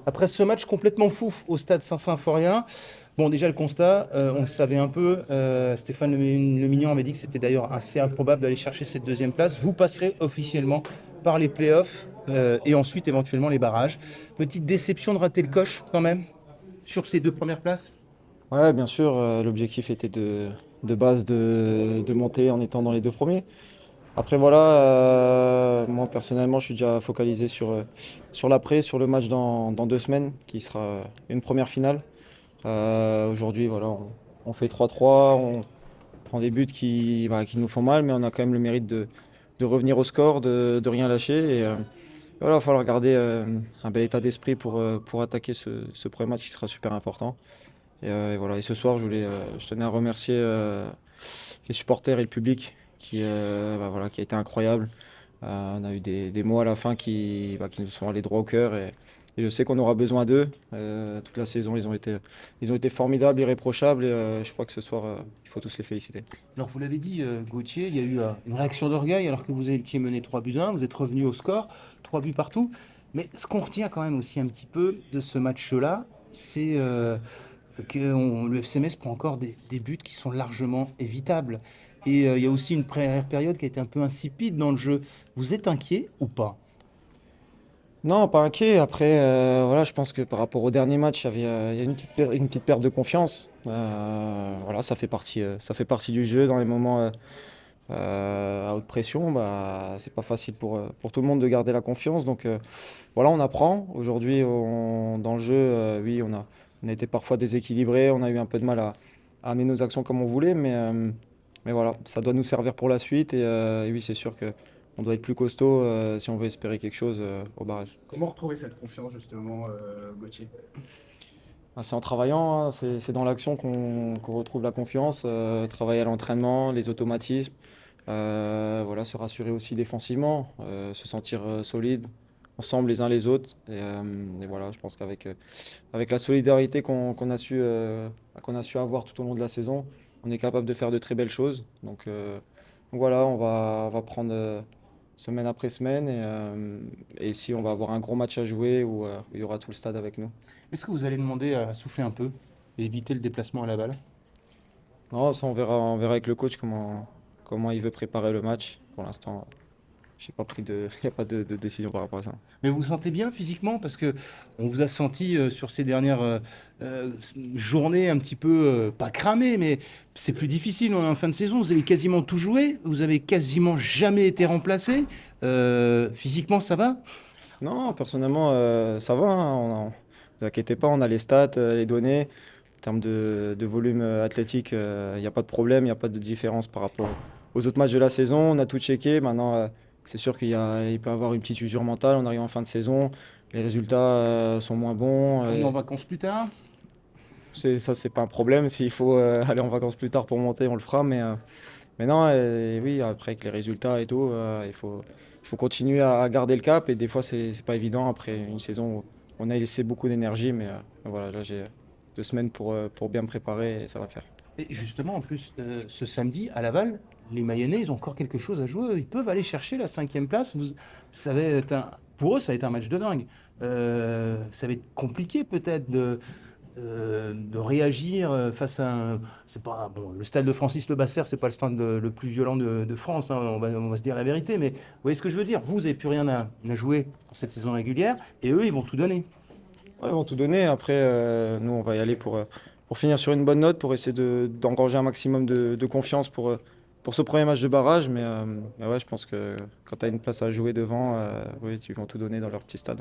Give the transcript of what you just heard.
Après ce match complètement fou au stade Saint-Symphorien, bon déjà le constat, on le savait un peu, Stéphane Le Mignon avait dit que c'était d'ailleurs assez improbable d'aller chercher cette deuxième place. Vous passerez officiellement par les playoffs et ensuite éventuellement les barrages. Petite déception de rater le coche quand même sur ces deux premières places? Ouais, bien sûr, l'objectif était de base de monter en étant dans les deux premiers. Après, voilà, moi personnellement, je suis déjà focalisé sur l'après, sur le match dans 2 semaines, qui sera une première finale. Aujourd'hui, voilà, on fait 3-3, on prend des buts qui nous font mal, mais on a quand même le mérite de revenir au score, de rien lâcher. Voilà, il va falloir garder un bel état d'esprit pour attaquer ce premier match qui sera super important. Et voilà. Et ce soir, je tenais à remercier les supporters et le public voilà, qui a été incroyable. On a eu des mots à la fin qui nous sont allés droit au cœur et je sais qu'on aura besoin d'eux. Toute la saison, ils ont été formidables, irréprochables et je crois que ce soir, il faut tous les féliciter. Alors vous l'avez dit, Gauthier, il y a eu une réaction d'orgueil alors que vous étiez mené 3-1, vous êtes revenu au score, 3 buts partout. Mais ce qu'on retient quand même aussi un petit peu de ce match-là, c'est que le FC Metz prend encore des buts qui sont largement évitables. Et il y a aussi une première période qui a été un peu insipide dans le jeu. Vous êtes inquiet ou pas? Non, pas inquiet. Après, voilà, je pense que par rapport au dernier match, il y a une petite perte de confiance. Voilà, ça fait partie du jeu dans les moments à haute pression. Bah, c'est pas facile pour tout le monde de garder la confiance. Donc voilà, on apprend. Aujourd'hui, dans le jeu, oui, on a été parfois déséquilibré. On a eu un peu de mal à amener nos actions comme on voulait, mais voilà, ça doit nous servir pour la suite. Et oui, c'est sûr que on doit être plus costaud si on veut espérer quelque chose au barrage. Comment retrouver cette confiance justement, Gauthier? Ah, c'est en travaillant, hein, c'est dans l'action qu'on retrouve la confiance, travailler à l'entraînement, les automatismes, voilà, se rassurer aussi défensivement, se sentir solide ensemble les uns les autres. Et voilà, je pense avec la solidarité qu'on a su avoir tout au long de la saison, on est capable de faire de très belles choses. Donc voilà, on va prendre semaine après semaine et ici on va avoir un gros match à jouer où il y aura tout le stade avec nous. Est-ce que vous allez demander à souffler un peu et éviter le déplacement à la balle? Non, ça on verra avec le coach comment il veut préparer le match. Pour l'instant, j'ai pas pris il n'y a pas de décision par rapport à ça. Mais vous vous sentez bien physiquement? Parce que on vous a senti sur ces dernières journées un petit peu, pas cramé, mais c'est plus difficile. On est en fin de saison. Vous avez quasiment tout joué. Vous avez quasiment jamais été remplacé. Physiquement, ça va? Non, personnellement, ça va, hein, ne vous inquiétez pas, on a les stats, les données. En termes de volume athlétique, il n'y a pas de problème, il n'y a pas de différence par rapport aux autres matchs de la saison. On a tout checké. Maintenant, c'est sûr il peut y avoir une petite usure mentale. On arrive en fin de saison, les résultats sont moins bons. On est en vacances plus tard. Ça, c'est pas un problème. S'il faut aller en vacances plus tard pour monter, on le fera. Mais non, oui, après, avec les résultats et tout, il faut continuer à garder le cap. Et des fois, c'est pas évident après une saison où on a laissé beaucoup d'énergie. Mais voilà, là, j'ai 2 semaines pour bien me préparer et ça va le faire. Et justement, en plus, ce samedi, à Laval, les Mayennais, ils ont encore quelque chose à jouer. Ils peuvent aller chercher la cinquième place. Ça va être pour eux, ça va être un match de dingue. Ça va être compliqué peut-être de réagir face à un. C'est pas bon. Le stade de Francis Le Basser, c'est pas le stade le plus violent de France. Hein, on va se dire la vérité. Mais vous voyez ce que je veux dire? Vous n'avez plus rien à jouer pour cette saison régulière, et eux, ils vont tout donner. Ouais, ils vont tout donner. Après, nous, on va y aller pour finir sur une bonne note, pour essayer d'engranger un maximum de confiance pour ce premier match de barrage. Mais ouais, je pense que quand tu as une place à jouer devant, oui, ils vont tout donner dans leur petit stade.